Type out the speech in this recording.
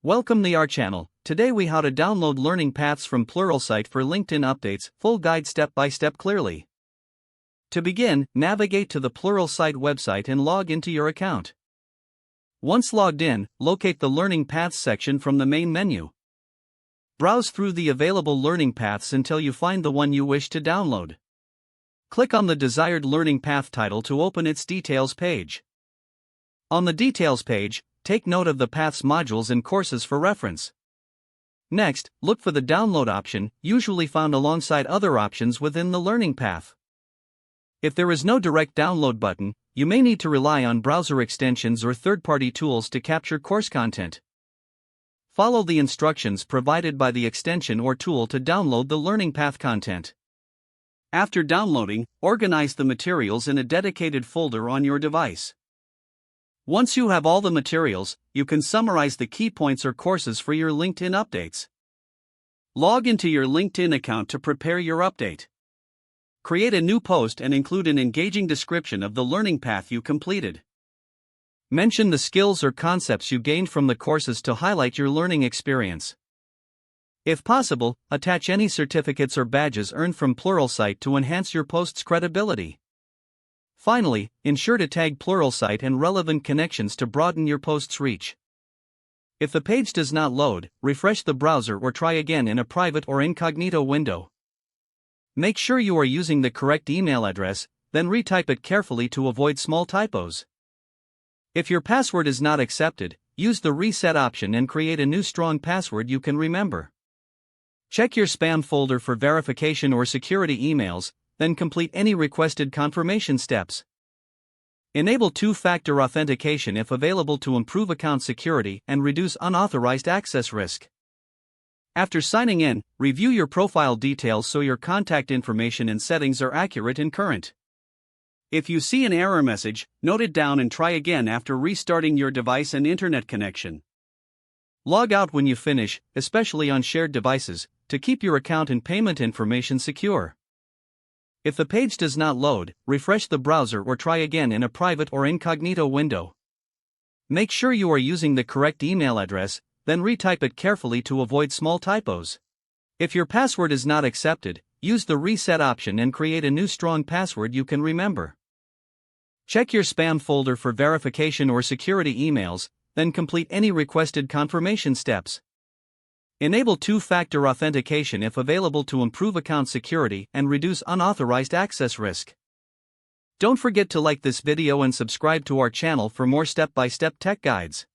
Welcome to our channel. Today we how to download learning paths from Pluralsight for LinkedIn updates, full guide step by step clearly. To begin, navigate to the Pluralsight website and log into your account. Once logged in, locate the Learning Paths section from the main menu. Browse through the available learning paths until you find the one you wish to download. Click on the desired learning path title to open its details page. On the details page, take note of the path's modules and courses for reference. Next, look for the download option, usually found alongside other options within the learning path. If there is no direct download button, you may need to rely on browser extensions or third-party tools to capture course content. Follow the instructions provided by the extension or tool to download the learning path content. After downloading, organize the materials in a dedicated folder on your device. Once you have all the materials, you can summarize the key points or courses for your LinkedIn updates. Log into your LinkedIn account to prepare your update. Create a new post and include an engaging description of the learning path you completed. Mention the skills or concepts you gained from the courses to highlight your learning experience. If possible, attach any certificates or badges earned from Pluralsight to enhance your post's credibility. Finally, ensure to tag Pluralsight and relevant connections to broaden your post's reach. If the page does not load, refresh the browser or try again in a private or incognito window. Make sure you are using the correct email address, then retype it carefully to avoid small typos. If your password is not accepted, use the reset option and create a new strong password you can remember. Check your spam folder for verification or security emails, then complete any requested confirmation steps. Enable two-factor authentication if available to improve account security and reduce unauthorized access risk. After signing in, review your profile details so your contact information and settings are accurate and current. If you see an error message, note it down and try again after restarting your device and internet connection. Log out when you finish, especially on shared devices, to keep your account and payment information secure. If the page does not load, refresh the browser or try again in a private or incognito window. Make sure you are using the correct email address, then retype it carefully to avoid small typos. If your password is not accepted, use the reset option and create a new strong password you can remember. Check your spam folder for verification or security emails, then complete any requested confirmation steps. Enable two-factor authentication if available to improve account security and reduce unauthorized access risk. Don't forget to like this video and subscribe to our channel for more step-by-step tech guides.